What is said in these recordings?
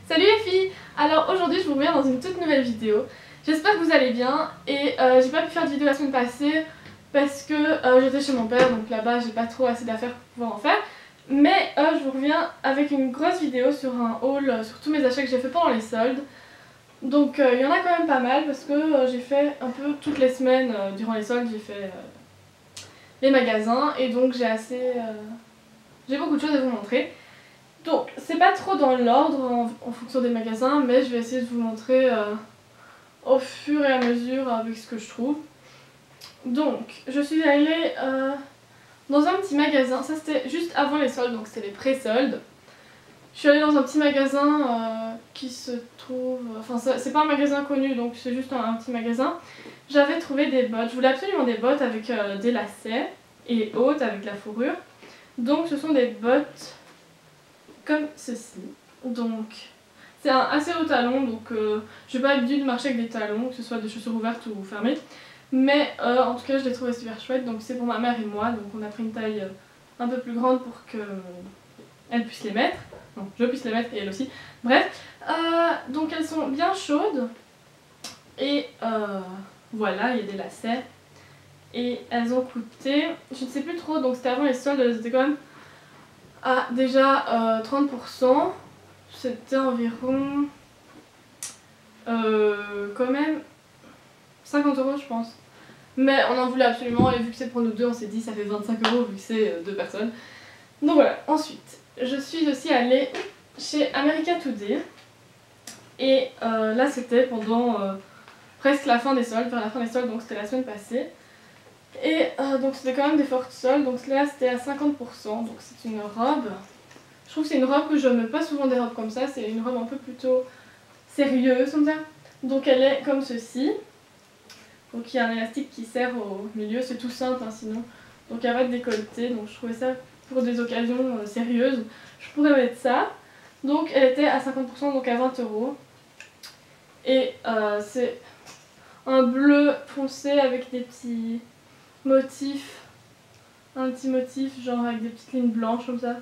Salut les filles! Alors aujourd'hui je vous reviens dans une toute nouvelle vidéo. J'espère que vous allez bien et j'ai pas pu faire de vidéo la semaine passée parce que j'étais chez mon père, donc là-bas j'ai pas trop assez d'affaires pour pouvoir en faire. Mais je vous reviens avec une grosse vidéo sur un haul sur tous mes achats que j'ai fait pendant les soldes. Donc il y en a quand même pas mal parce que j'ai fait un peu toutes les semaines durant les soldes, j'ai fait les magasins et donc j'ai beaucoup de choses à vous montrer. Donc c'est pas trop dans l'ordre en fonction des magasins, mais je vais essayer de vous montrer au fur et à mesure avec ce que je trouve. Donc je suis allée dans un petit magasin, ça c'était juste avant les soldes, donc c'était les pré-soldes. Je suis allée dans un petit magasin qui se trouve... Enfin c'est pas un magasin connu, donc c'est juste un petit magasin. J'avais trouvé des bottes, je voulais absolument des bottes avec des lacets et hautes avec la fourrure. Donc ce sont des bottes comme ceci. Donc c'est un assez haut talon, donc je n'ai pas l'habitude de marcher avec des talons, que ce soit des chaussures ouvertes ou fermées. Mais en tout cas je l'ai trouvé super chouette, donc c'est pour ma mère et moi, donc on a pris une taille un peu plus grande pour qu'elle puisse les mettre. Non, je puisse les mettre et elle aussi. Bref, donc elles sont bien chaudes. Et voilà, il y a des lacets. Et elles ont coûté, je ne sais plus trop, donc c'était avant les soldes, elles étaient quand même à déjà 30%. C'était environ quand même 50 € je pense. Mais on en voulait absolument et vu que c'est pour nous deux on s'est dit ça fait 25 € vu que c'est deux personnes. Donc voilà, ensuite je suis aussi allée chez America Today. Et là c'était pendant presque la fin des soldes, vers la fin des soldes, donc c'était la semaine passée. Et donc c'était quand même des fortes soldes, donc là c'était à 50%, donc c'est une robe. Je trouve que c'est une robe que je mets pas souvent des robes comme ça, c'est une robe un peu plutôt sérieuse comme ça. Donc elle est comme ceci. Donc il y a un élastique qui sert au milieu, c'est tout simple hein, sinon. Donc il n'y a pas de décolleté, donc je trouvais ça pour des occasions sérieuses. Je pourrais mettre ça. Donc elle était à 50%, donc à 20 €. Et c'est un bleu foncé avec des petits motifs. Un petit motif genre avec des petites lignes blanches comme ça.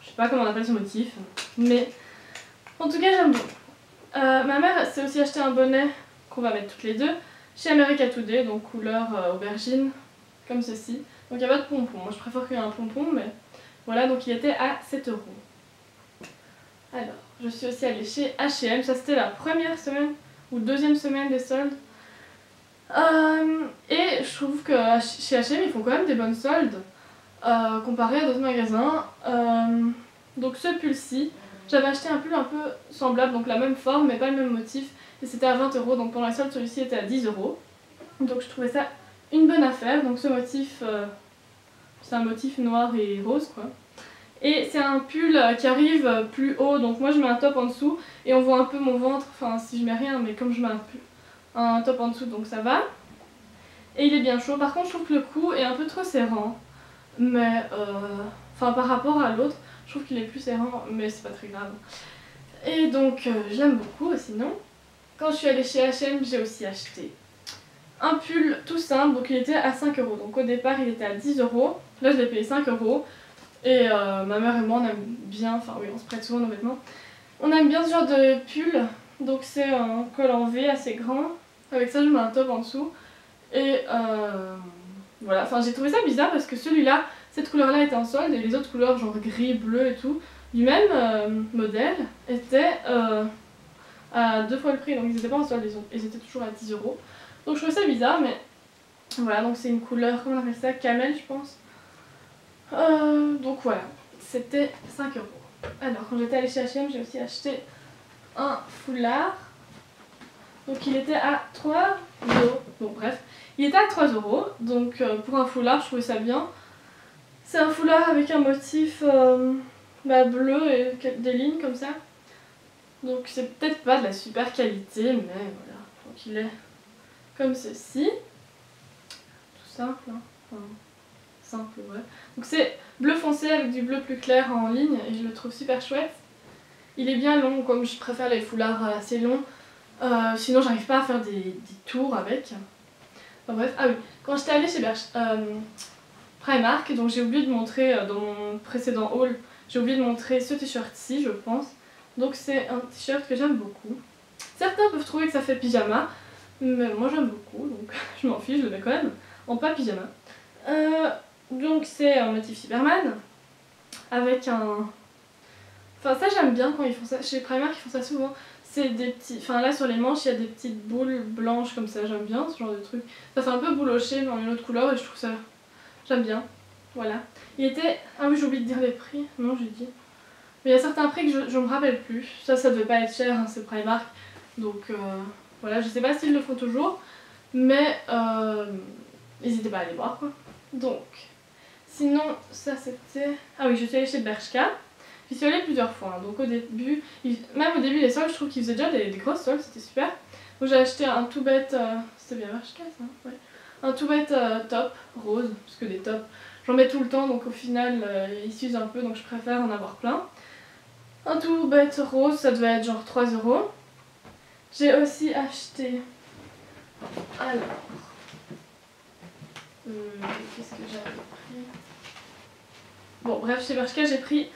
Je sais pas comment on appelle ce motif, mais en tout cas j'aime beaucoup. Ma mère s'est aussi acheté un bonnet qu'on va mettre toutes les deux chez America Today, donc couleur aubergine, comme ceci. Donc il n'y a pas de pompon, moi je préfère qu'il y ait un pompon, mais voilà, donc il était à 7 €. Alors, je suis aussi allée chez H&M, ça c'était la première semaine ou deuxième semaine des soldes. Et je trouve que chez H&M ils font quand même des bonnes soldes. Comparé à d'autres magasins. Donc ce pull-ci, j'avais acheté un pull un peu semblable, donc la même forme mais pas le même motif, et c'était à 20 €, donc pendant la solde celui-ci était à 10 €. Donc je trouvais ça une bonne affaire. Donc ce motif, c'est un motif noir et rose quoi. Et c'est un pull qui arrive plus haut, donc moi je mets un top en dessous et on voit un peu mon ventre, enfin si je mets rien, mais comme je mets un top en dessous donc ça va. Et il est bien chaud, par contre je trouve que le cou est un peu trop serrant. Mais enfin par rapport à l'autre, je trouve qu'il est plus serrant, mais c'est pas très grave. Et donc je l'aime beaucoup. Sinon, quand je suis allée chez H&M, j'ai aussi acheté un pull tout simple, donc il était à 5 €. Donc au départ il était à 10 €, là je l'ai payé 5 €. Et ma mère et moi on aime bien, enfin oui on se prête souvent nos vêtements. On aime bien ce genre de pull, donc c'est un col en V assez grand. Avec ça je mets un top en dessous. Et voilà, enfin j'ai trouvé ça bizarre parce que celui-là, cette couleur-là était en solde et les autres couleurs genre gris, bleu et tout, du même modèle, étaient à 2 fois le prix, donc ils étaient pas en solde, ils étaient toujours à 10 €. Donc je trouvais ça bizarre, mais voilà, donc c'est une couleur, comment on appelle ça, camel je pense. Donc voilà, c'était 5 €. Alors quand j'étais allée chez H&M, j'ai aussi acheté un foulard. Donc il était à 3 €, bon bref, il était à 3 €, donc pour un foulard je trouvais ça bien. C'est un foulard avec un motif bleu et des lignes comme ça. Donc c'est peut-être pas de la super qualité, mais voilà, donc il est comme ceci. Tout simple, hein. Enfin, simple ouais. Donc c'est bleu foncé avec du bleu plus clair en ligne et je le trouve super chouette. Il est bien long, comme je préfère les foulards assez longs. Sinon j'arrive pas à faire des tours avec. Enfin bref, ah oui, quand j'étais allée chez Primark, donc j'ai oublié de montrer dans mon précédent haul, j'ai oublié de montrer ce t-shirt-ci je pense. Donc c'est un t-shirt que j'aime beaucoup. Certains peuvent trouver que ça fait pyjama, mais moi j'aime beaucoup, donc je m'en fiche, je le mets quand même en pas pyjama. Donc c'est un motif Superman, avec un... Enfin ça j'aime bien quand ils font ça, chez Primark ils font ça souvent. C'est des petits... Enfin là sur les manches il y a des petites boules blanches comme ça, j'aime bien ce genre de truc. Ça fait un peu bouloché mais en une autre couleur et je trouve ça... J'aime bien. Voilà. Il était... Ah oui j'ai oublié de dire les prix, non j'ai dit. Mais il y a certains prix que je me rappelle plus. Ça devait pas être cher, hein, c'est Primark. Donc voilà, je sais pas s'ils le font toujours. Mais n'hésitez pas à aller voir quoi. Donc, sinon ça c'était... Ah oui, je suis allée chez Bershka. J'y suis allée plusieurs fois, hein. Donc au début, même au début les soldes, je trouve qu'ils faisaient déjà des grosses soldes, c'était super. Donc j'ai acheté un tout bête, c'était bien Bershka ça, ouais. Un tout bête top, rose, parce que des tops, j'en mets tout le temps, donc au final ils s'usent un peu, donc je préfère en avoir plein. Un tout bête rose, ça devait être genre 3 €. J'ai aussi acheté... Alors... qu'est-ce que j'avais pris? Bon bref, chez Bershka j'ai pris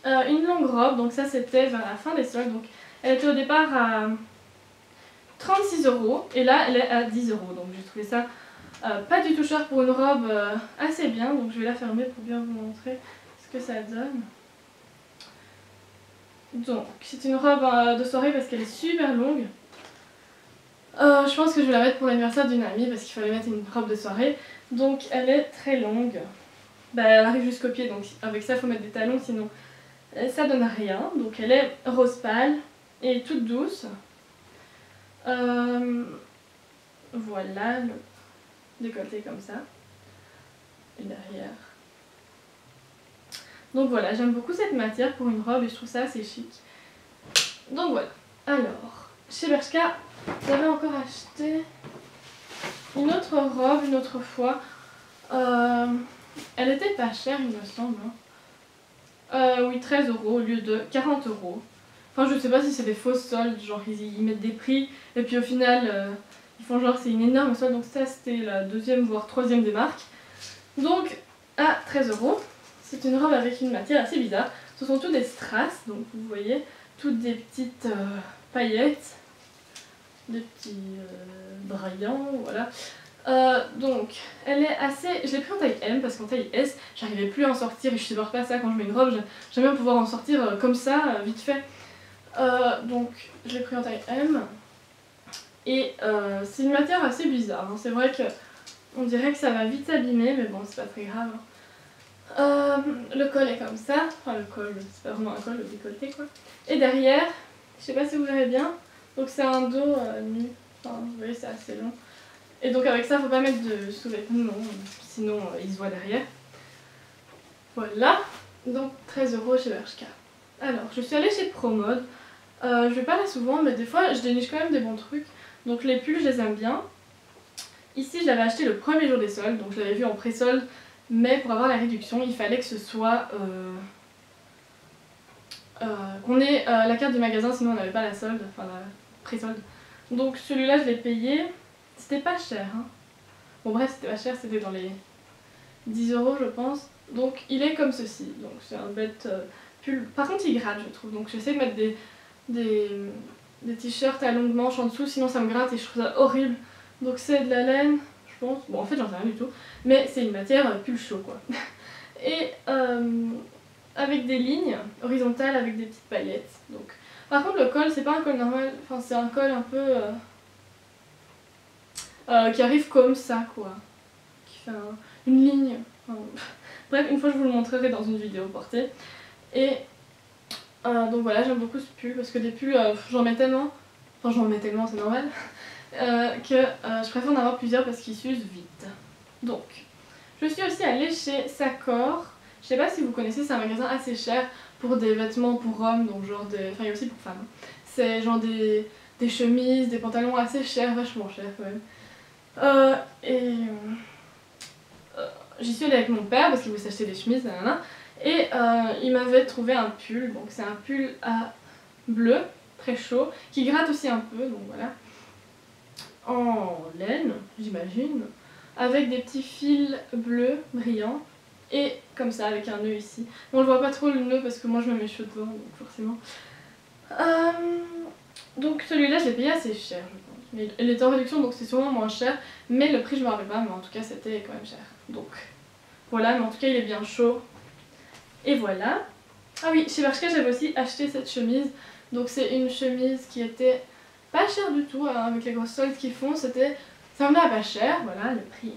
une longue robe, donc ça c'était vers la fin des soldes, donc elle était au départ à 36 € et là elle est à 10 €, donc j'ai trouvé ça pas du tout cher pour une robe assez bien, donc je vais la fermer pour bien vous montrer ce que ça donne. Donc c'est une robe de soirée parce qu'elle est super longue. Je pense que je vais la mettre pour l'anniversaire d'une amie parce qu'il fallait mettre une robe de soirée, donc elle est très longue. Bah, elle arrive jusqu'au pied, donc avec ça il faut mettre des talons sinon ça donne rien. Donc elle est rose pâle et toute douce. Voilà, le décolleté comme ça. Et derrière. Donc voilà, j'aime beaucoup cette matière pour une robe et je trouve ça assez chic. Donc voilà. Alors, chez Bershka, j'avais encore acheté une autre robe une autre fois. Elle était pas chère il me semble. Oui, 13 € au lieu de 40 €. Enfin, je sais pas si c'est des fausses soldes, genre ils mettent des prix et puis au final ils font genre c'est une énorme solde. Donc ça c'était la deuxième voire troisième des marques. Donc à 13 €. C'est une robe avec une matière assez bizarre. Ce sont tous des strass, donc vous voyez, toutes des petites paillettes, des petits brillants, voilà. Donc elle est assez... Je l'ai pris en taille M parce qu'en taille S j'arrivais plus à en sortir et je supporte pas ça quand je mets une robe, j'aime bien pouvoir en sortir comme ça, vite fait. Donc je l'ai pris en taille M et c'est une matière assez bizarre, hein. C'est vrai que on dirait que ça va vite s'abîmer mais bon c'est pas très grave. Le col est comme ça, enfin le col, c'est pas vraiment un col, le décolleté quoi. Et derrière, je sais pas si vous verrez bien, donc c'est un dos nu, enfin vous voyez c'est assez long. Et donc avec ça, faut pas mettre de sous-vêtements, sinon ils se voient derrière. Voilà, donc 13 € chez Bershka. Alors, je suis allée chez Promode. Je vais pas là souvent, mais des fois je déniche quand même des bons trucs. Donc les pulls, je les aime bien. Ici, je l'avais acheté le premier jour des soldes, donc je l'avais vu en pré-solde. Mais pour avoir la réduction, il fallait que ce soit... qu'on ait la carte du magasin, sinon on n'avait pas la solde, enfin la pré-solde. Donc celui-là, je l'ai payé. C'était pas cher, hein. Bon bref, c'était pas cher, c'était dans les 10 € je pense. Donc il est comme ceci, donc c'est un bête pull. Par contre il gratte je trouve, donc j'essaie de mettre des t-shirts à longue manche en dessous, sinon ça me gratte et je trouve ça horrible. Donc c'est de la laine, je pense. Bon en fait j'en sais rien du tout, mais c'est une matière pull chaud quoi. Et avec des lignes horizontales avec des petites paillettes. Donc. Par contre le col c'est pas un col normal, enfin c'est un col un peu... qui arrive comme ça quoi, qui fait une ligne, enfin, bref une fois je vous le montrerai dans une vidéo portée. Et donc voilà, j'aime beaucoup ce pull parce que des pulls j'en mets tellement, enfin j'en mets tellement c'est normal, que je préfère en avoir plusieurs parce qu'ils s'usent vite. Donc je suis aussi allée chez Sakor, je sais pas si vous connaissez, c'est un magasin assez cher pour des vêtements pour hommes, donc genre des... enfin il y a aussi pour femmes, c'est genre des chemises, des pantalons assez chers, vachement chers quand même. J'y suis allée avec mon père parce qu'il voulait s'acheter des chemises, nanana, et il m'avait trouvé un pull, donc c'est un pull à bleu, très chaud, qui gratte aussi un peu, donc voilà, en laine, j'imagine, avec des petits fils bleus brillants, et comme ça avec un nœud ici. Bon, je vois pas trop le nœud parce que moi je mets mes cheveux devant, donc forcément. Donc celui-là je l'ai payé assez cher je pense. Mais il était en réduction donc c'est sûrement moins cher. Mais le prix je me rappelle pas, mais en tout cas c'était quand même cher. Donc voilà, mais en tout cas il est bien chaud. Et voilà. Ah oui, chez Bershka j'avais aussi acheté cette chemise. Donc c'est une chemise qui était pas chère du tout, hein, avec les grosses soldes qu'ils font. Ça venait à pas cher, voilà le prix.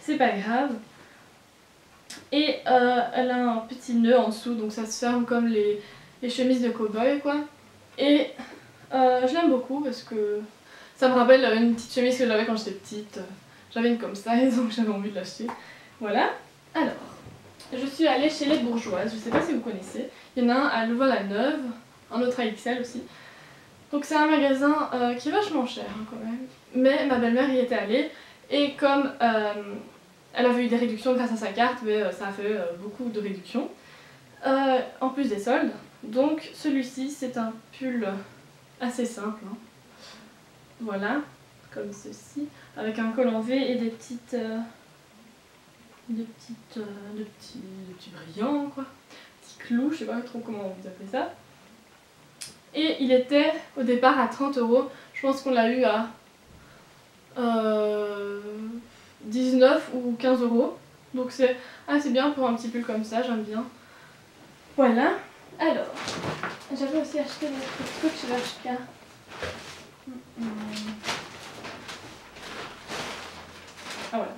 C'est pas grave. Et elle a un petit nœud en dessous, donc ça se ferme comme les chemises de cow-boy quoi. Et je l'aime beaucoup parce que ça me rappelle une petite chemise que j'avais quand j'étais petite. J'avais une comme ça et donc j'avais envie de l'acheter. Voilà. Alors, je suis allée chez Les Bourgeoises, je sais pas si vous connaissez. Il y en a un à Louvain-la-Neuve, un autre à XL aussi. Donc c'est un magasin qui est vachement cher hein, quand même. Mais ma belle-mère y était allée et comme elle avait eu des réductions grâce à sa carte, mais ça a fait beaucoup de réductions. En plus des soldes. Donc celui-ci c'est un pull assez simple. Hein. Voilà, comme ceci, avec un col en V et des petits brillants quoi. Petits clous, je sais pas trop comment vous appelez ça. Et il était au départ à 30 €. Je pense qu'on l'a eu à 19 ou 15 €. Donc c'est assez bien pour un petit pull comme ça, j'aime bien. Voilà. Alors, j'avais aussi acheté des trucs chez Bershka. Ah voilà.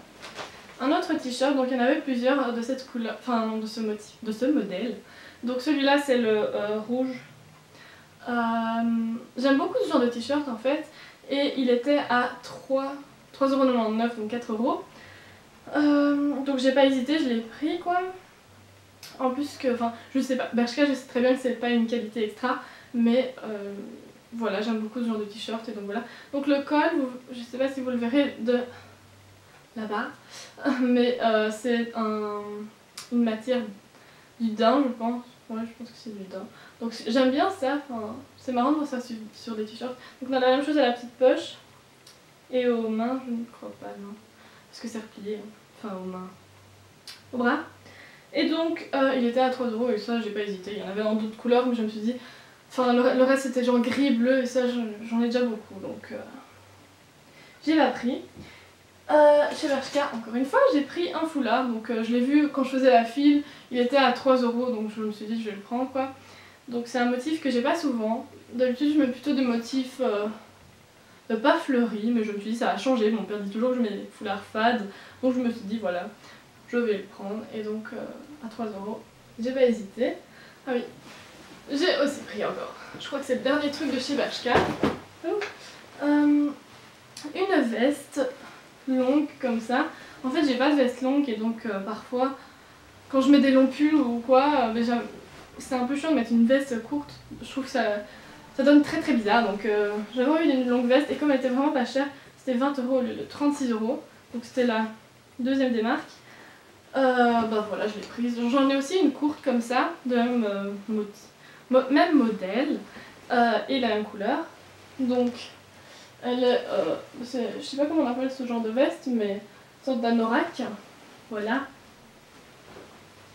Un autre t-shirt, donc il y en avait plusieurs de cette couleur, enfin non, de ce motif, de ce modèle. Donc celui-là c'est le rouge. J'aime beaucoup ce genre de t-shirt en fait. Et il était à 3,99 €, donc 4 €. Donc j'ai pas hésité, je l'ai pris quoi. En plus que, enfin, je sais pas, Bershka je sais très bien que c'est pas une qualité extra, mais voilà, j'aime beaucoup ce genre de t-shirt et donc voilà. Donc le col, je sais pas si vous le verrez de là-bas, mais c'est une matière du daim je pense. Ouais, je pense que c'est du daim. Donc j'aime bien ça, c'est marrant de voir ça sur des t-shirts. Donc on a la même chose à la petite poche et aux mains, je ne crois pas, non. Parce que c'est replié, hein. Enfin aux mains, au bras. Et donc il était à 3 € et ça j'ai pas hésité. Il y en avait dans d'autres couleurs mais je me suis dit, enfin le reste c'était genre gris, bleu et ça j'en ai déjà beaucoup donc j'ai pas pris. Chez Bershka, encore une fois, j'ai pris un foulard, donc je l'ai vu quand je faisais la file, il était à 3 € donc je me suis dit je vais le prendre quoi. Donc c'est un motif que j'ai pas souvent, d'habitude je mets plutôt des motifs pas fleuris, mais je me suis dit ça va changer, mon père dit toujours que je mets des foulards fades, donc je me suis dit voilà, je vais le prendre, et donc à 3 €, j'ai pas hésité. Ah oui, j'ai aussi pris encore, je crois que c'est le dernier truc de chez Bershka. Une veste longue comme ça. En fait j'ai pas de veste longue et donc parfois quand je mets des longs pulls ou quoi, c'est un peu chiant de mettre une veste courte. Je trouve que ça donne très très bizarre, donc j'avais envie d'une longue veste et comme elle était vraiment pas chère, c'était 20 € au lieu de 36 €, donc c'était la deuxième des marques. Bah voilà, je l'ai prise. J'en ai aussi une courte comme ça, de même modèle et la même couleur. Donc elle est, je sais pas comment on appelle ce genre de veste, mais une sorte d'anorak, voilà.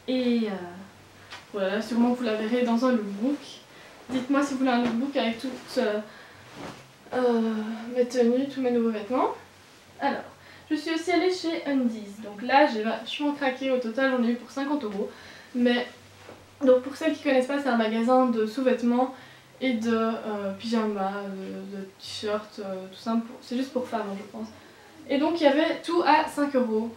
Et voilà, sûrement vous la verrez dans un lookbook. Dites-moi si vous voulez un lookbook avec toutes mes tenues, tous mes nouveaux vêtements. Alors, je suis aussi allée chez Undies. Donc là, j'ai vachement craqué. Au total, j'en ai eu pour 50 €. Mais, donc pour celles qui connaissent pas, c'est un magasin de sous-vêtements et de pyjamas, de t-shirts, tout ça. C'est juste pour femmes, je pense. Et donc, il y avait tout à 5 €.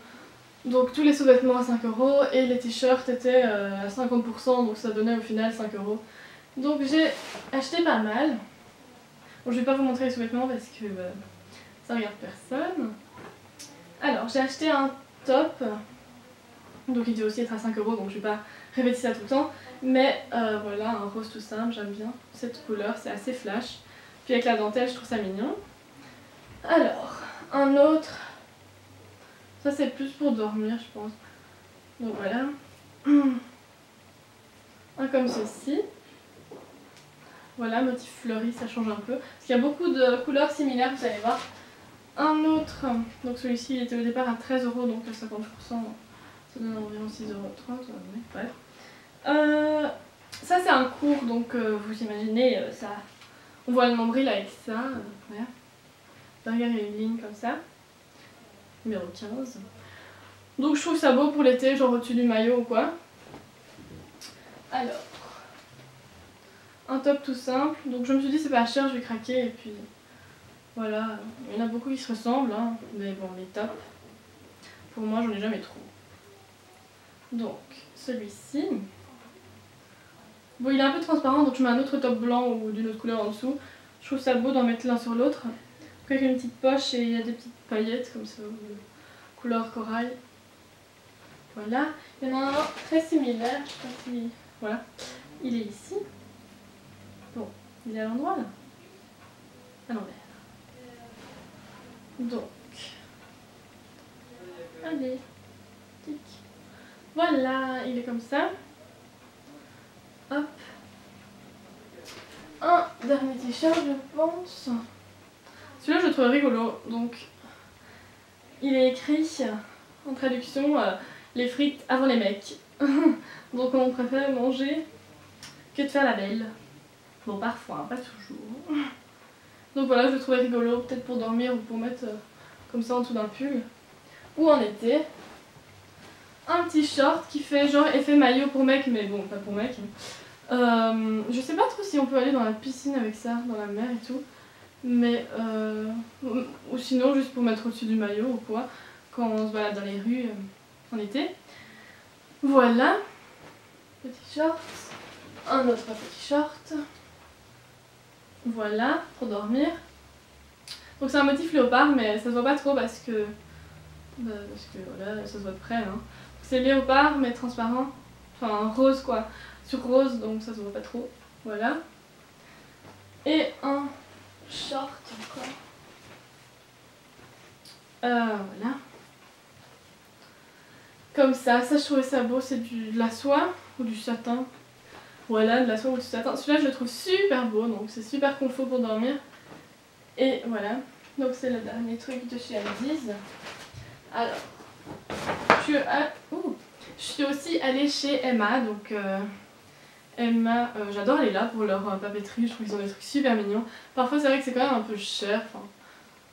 Donc tous les sous-vêtements à 5 € et les t-shirts étaient à 50%, donc ça donnait au final 5 €. Donc j'ai acheté pas mal. Bon, je vais pas vous montrer les sous-vêtements parce que ça regarde personne. Alors j'ai acheté un top, donc il devait aussi être à 5 €, donc je vais pas répéter ça tout le temps. Mais voilà, un rose tout simple, j'aime bien cette couleur, c'est assez flash. Puis avec la dentelle, je trouve ça mignon. Alors, un autre, ça c'est plus pour dormir je pense. Donc voilà. Un comme ceci. Voilà, motif fleuri, ça change un peu. Parce qu'il y a beaucoup de couleurs similaires, vous allez voir. Un autre, donc celui-ci il était au départ à 13 €, donc à 50%, ça Ça donne environ 6,30 €, ouais, bref. Ça c'est un cours, donc vous imaginez, ça, on voit le nombril avec ça, voilà. Derrière il y a une ligne comme ça, numéro 15. Donc je trouve ça beau pour l'été, genre au-dessus du maillot ou quoi. Alors, un top tout simple, donc je me suis dit c'est pas cher, je vais craquer et puis voilà. Il y en a beaucoup qui se ressemblent, hein, mais bon, les tops, pour moi j'en ai jamais trop. Donc celui-ci, bon il est un peu transparent donc je mets un autre top blanc ou d'une autre couleur en dessous. Je trouve ça beau d'en mettre l'un sur l'autre. Avec une petite poche et il y a des petites paillettes comme ça, couleur corail. Voilà, il y en a un très similaire, je sais pas si... Voilà, il est ici. Bon, il est à l'endroit là. À l'envers. Donc, allez, tic. Voilà, il est comme ça. Hop. Un dernier t-shirt, je pense. Celui-là, je le trouve rigolo. Donc, il est écrit en traduction les frites avant les mecs. Donc, on préfère manger que de faire la belle. Bon, parfois, pas toujours. Donc voilà, je le trouvais rigolo, peut-être pour dormir ou pour mettre comme ça en dessous d'un pull. Ou en été. Un petit short qui fait genre effet maillot pour mec, mais bon, pas pour mec. Je sais pas trop si on peut aller dans la piscine avec ça, dans la mer et tout. Mais ou sinon juste pour mettre au-dessus du maillot ou quoi, quand on se balade dans les rues en été. Voilà. Petit short. Un autre petit short. Voilà, pour dormir. Donc c'est un motif léopard, mais ça se voit pas trop parce que voilà, ça se voit de près. Hein. C'est léopard mais transparent, enfin rose quoi, sur rose, donc ça se voit pas trop. Voilà. Et un short encore. Voilà. Comme ça je trouvais ça beau, c'est de la soie ou du satin. Voilà, de la soie ou du satin. Celui-là je le trouve super beau, donc c'est super confort pour dormir. Et voilà, donc c'est le dernier truc de chez Aldi's. Alors, je suis aussi allée chez Emma, donc Emma, j'adore aller là pour leur papeterie, je trouve qu'ils ont des trucs super mignons. Parfois c'est vrai que c'est quand même un peu cher,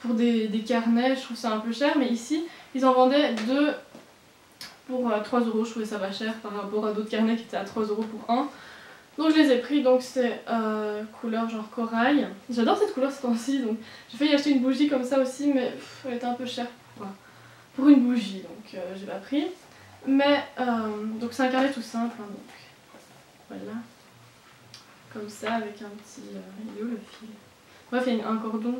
pour des carnets je trouve ça un peu cher, mais ici ils en vendaient deux pour 3 €, je trouvais ça pas cher par rapport à d'autres carnets qui étaient à 3 € pour un. Donc je les ai pris, donc c'est couleur genre corail. J'adore cette couleur ce temps-ci, donc j'ai failli acheter une bougie comme ça aussi, mais elle était un peu chère pour une bougie, donc j'ai pas pris. Mais donc c'est un carnet tout simple, hein, donc voilà, comme ça avec un petit, il est où le fil? Bref, il y a un cordon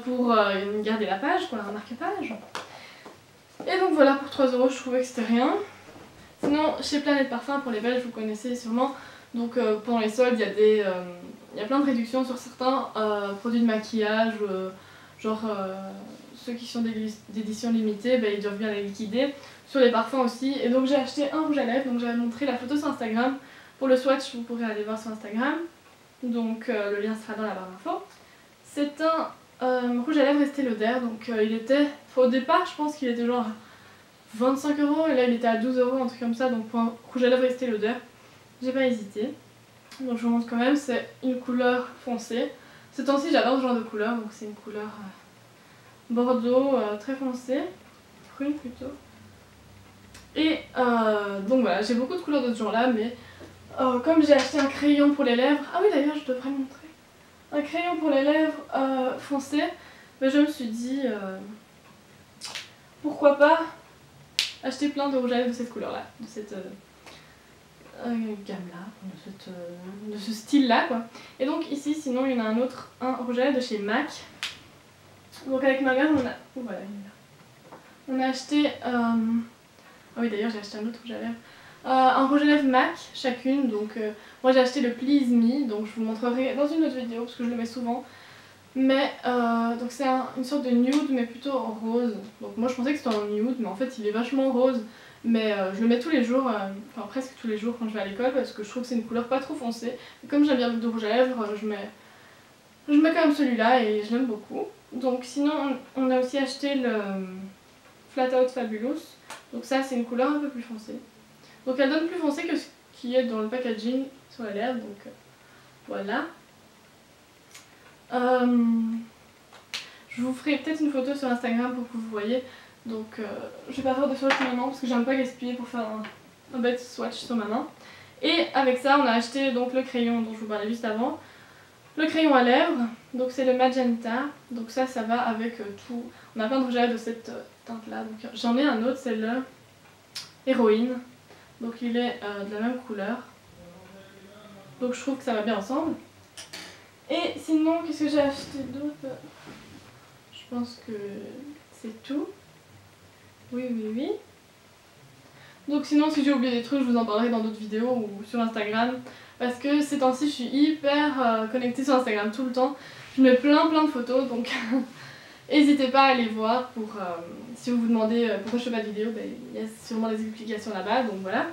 pour garder la page, quoi, un marque-page. Et donc voilà, pour 3 € je trouvais que c'était rien. Sinon, chez Planète Parfum, pour les Belges, vous connaissez sûrement, donc pendant les soldes, il y a plein de réductions sur certains produits de maquillage, genre ceux qui sont d'édition limitée, ils doivent bien les liquider, sur les parfums aussi. Et donc j'ai acheté un rouge à lèvres, donc j'avais montré la photo sur Instagram. Pour le swatch, vous pourrez aller voir sur Instagram, donc le lien sera dans la barre d'infos. C'est un rouge à lèvres Estée Lauder, donc il était, au départ je pense qu'il était genre 25 € et là il était à 12 €, un truc comme ça, donc pour un rouge à lèvres Estée Lauder, j'ai pas hésité. Donc je vous montre quand même, c'est une couleur foncée. Ce temps-ci j'adore ce genre de couleur, donc c'est une couleur bordeaux très foncé, prune plutôt. Et donc voilà, j'ai beaucoup de couleurs de ce genre là, mais comme j'ai acheté un crayon pour les lèvres, ah oui d'ailleurs je devrais montrer, un crayon pour les lèvres foncé, je me suis dit pourquoi pas acheter plein de rouge à lèvres de cette couleur là, de cette gamme là, de ce style là quoi. Et donc ici sinon il y en a un autre, un rouge à lèvres de chez MAC. Donc avec ma mère on a acheté, ah oui d'ailleurs j'ai acheté un autre rouge à lèvres, un rouge à lèvres MAC chacune, donc moi j'ai acheté le Please Me, donc je vous montrerai dans une autre vidéo parce que je le mets souvent. Mais donc c'est une sorte de nude mais plutôt en rose. Donc moi je pensais que c'était en nude mais en fait il est vachement rose. Mais je le mets tous les jours, enfin presque tous les jours quand je vais à l'école parce que je trouve que c'est une couleur pas trop foncée. Et comme j'aime bien le rouge à lèvres, je mets quand même celui-là et je l'aime beaucoup. Donc sinon on a aussi acheté Flat Out Fabulous. Donc ça c'est une couleur un peu plus foncée. Donc elle donne plus foncé que ce qui est dans le packaging sur les lèvres, donc voilà. Je vous ferai peut-être une photo sur Instagram pour que vous voyez. Donc je vais pas faire de swatch maintenant parce que j'aime pas gaspiller pour faire un bête swatch sur ma main. Et avec ça on a acheté donc le crayon dont je vous parlais juste avant. Le crayon à lèvres, donc c'est le magenta. Donc ça va avec tout. On a plein de rouge à lèvres de cette teinte là. Donc j'en ai un autre, c'est le Héroïne. Donc il est de la même couleur. Donc je trouve que ça va bien ensemble. Et sinon, qu'est-ce que j'ai acheté d'autre? Je pense que c'est tout. Oui. Donc sinon, si j'ai oublié des trucs, je vous en parlerai dans d'autres vidéos ou sur Instagram. Parce que ces temps-ci, je suis hyper connectée sur Instagram tout le temps. Je mets plein de photos, donc n'hésitez pas à aller voir pour... si vous vous demandez pourquoi je fais pas de vidéo, ben, il y a sûrement des explications là-bas, donc voilà.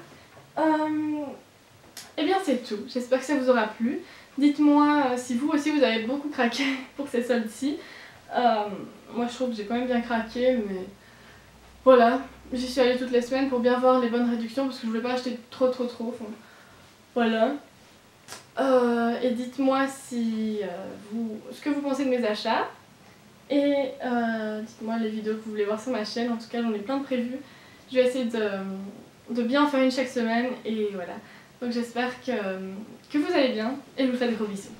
Et bien c'est tout, j'espère que ça vous aura plu. Dites-moi si vous aussi vous avez beaucoup craqué pour ces soldes-ci. Moi je trouve que j'ai quand même bien craqué, mais voilà. J'y suis allée toutes les semaines pour bien voir les bonnes réductions parce que je voulais pas acheter trop. Enfin, voilà. Et dites-moi si ce que vous pensez de mes achats. Et dites-moi les vidéos que vous voulez voir sur ma chaîne. En tout cas j'en ai plein de prévues. Je vais essayer de bien en faire une chaque semaine et voilà. Donc j'espère que vous allez bien et je vous fais des gros bisous.